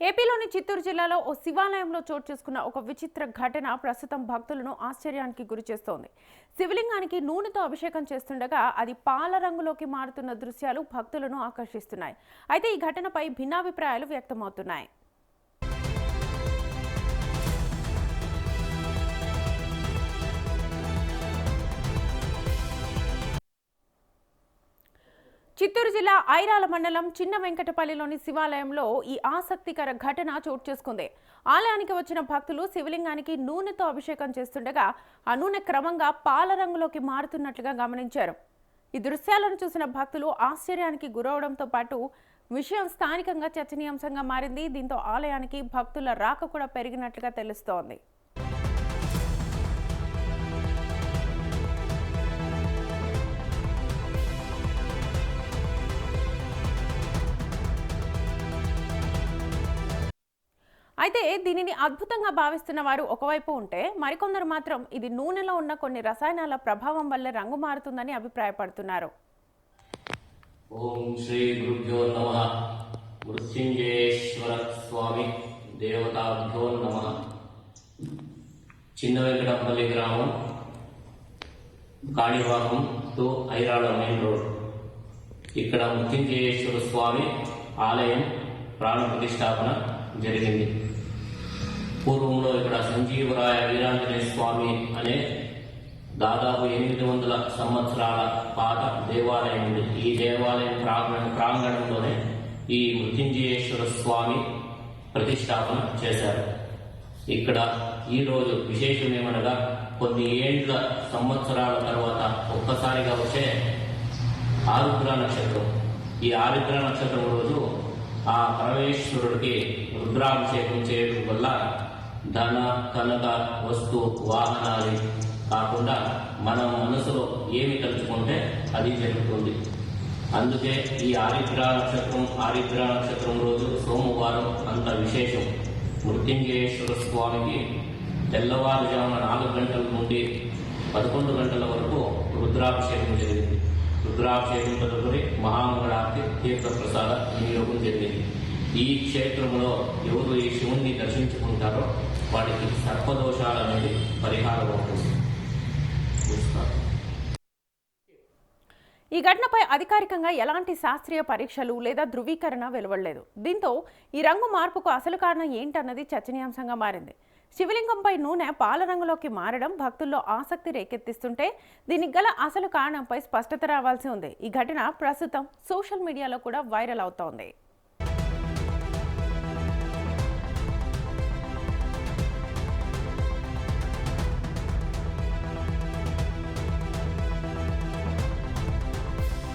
ఏపీలోని చిత్తూరు జిల్లాలో ఓ శివాలయంలో చోటు చేసుకున్న ఒక విచిత్ర ఘటన ప్రస్తుతం భక్తులను ఆశ్చర్యానికి గురిచేస్తోంది. శివలింగానికి నూనెతో అభిషేకం చేస్తుండగా అది పాల రంగులోకి మారుతున్న దృశ్యాలు భక్తులను ఆకర్షిస్తున్నాయి. అయితే ఈ ఘటనపై భిన్నాభిప్రాయాలు వ్యక్తమవుతున్నాయి. చిత్తూరు జిల్లా ఐరాల మండలం చిన్న వెంకటపల్లిలోని శివాలయంలో ఈ ఆసక్తికర ఘటన చోటు చేసుకుంది. ఆలయానికి వచ్చిన భక్తులు శివలింగానికి నూనెతో అభిషేకం చేస్తుండగా ఆ నూనె క్రమంగా పాల రంగులోకి మారుతున్నట్లుగా గమనించారు. ఈ దృశ్యాలను చూసిన భక్తులు ఆశ్చర్యానికి గురవడంతో పాటు విషయం స్థానికంగా చర్చనీయాంశంగా మారింది. దీంతో ఆలయానికి భక్తుల రాక కూడా పెరిగినట్లుగా తెలుస్తోంది. అయితే దీనిని అద్భుతంగా భావిస్తున్న వారు ఒకవైపు ఉంటే, మరికొందరు మాత్రం ఇది నూనెలో ఉన్న కొన్ని రసాయనాల ప్రభావం వల్ల రంగు మారుతుందని అభిప్రాయపడుతున్నారు. ఓం శ్రీ గురుభ్యో నమః. మృత్యుంజయేశ్వర స్వామి దేవతాభ్యో నమః. చిన్న వెంకటపల్లి గ్రామం, కాణివాకం టు ఐరాళ మెయిన్ రోడ్. ఇక్కడ మృత్యుంజయేశ్వర స్వామి ఆలయం ప్రాణ ప్రతిష్టాపన జరిగింది. పూర్వంలో ఇక్కడ సంజీవరాయ వీరాంజనేయ స్వామి అనే దాదాపు 800 సంవత్సరాల పాత దేవాలయం ఉంది. ఈ దేవాలయం ప్రాంగణంలోనే ఈ మృత్యుంజయేశ్వర స్వామి ప్రతిష్టాపన చేశారు. ఇక్కడ ఈరోజు విశేషమేమనగా కొన్ని ఏండ్ల సంవత్సరాల తర్వాత ఒక్కసారిగా వచ్చే ఆరుద్ర నక్షత్రం. ఈ ఆరుద్ర నక్షత్రం రోజు ఆ పరమేశ్వరుడికి రుద్రాభిషేకం చేయడం వల్ల ధన కనక వస్తు వాహనాలు కాకుండా మన మనసులో ఏమి తలుచుకుంటే అది జరుగుతుంది. అందుకే ఈ ఆరుద్ర నక్షత్రం రోజు సోమవారం అంత విశేషం. మృత్యుంజయేశ్వర స్వామికి తెల్లవారుజామున 4 గంటల నుండి 11 గంటల వరకు రుద్రాభిషేకం జరిగింది. రుద్రాభిషేకం తదుపరి మహామంగళారతి తీర్థప్రసాద వినియోగం జరిగింది. ఈ క్షేత్రంలో ఎవరు ఈ శివుణ్ణి దర్శించుకుంటారో వాటికి సర్పదోషాలు అనేది పరిహారం అవుతుంది. ఈ ఘటనపై అధికారికంగా ఎలాంటి శాస్త్రీయ పరీక్షలు లేదా ధృవీకరణ వెలువడలేదు. దీంతో ఈ రంగు మార్పుకు అసలు కారణం ఏంటన్నది చర్చనీయాంశంగా మారింది. శివలింగంపై నూనె పాల రంగులోకి మారడం భక్తుల్లో ఆసక్తి రేకెత్తిస్తుంటే దీనికి గల అసలు కారణంపై స్పష్టత రావాల్సి ఉంది. ఈ ఘటన ప్రస్తుతం సోషల్ మీడియాలో కూడా వైరల్ అవుతోంది.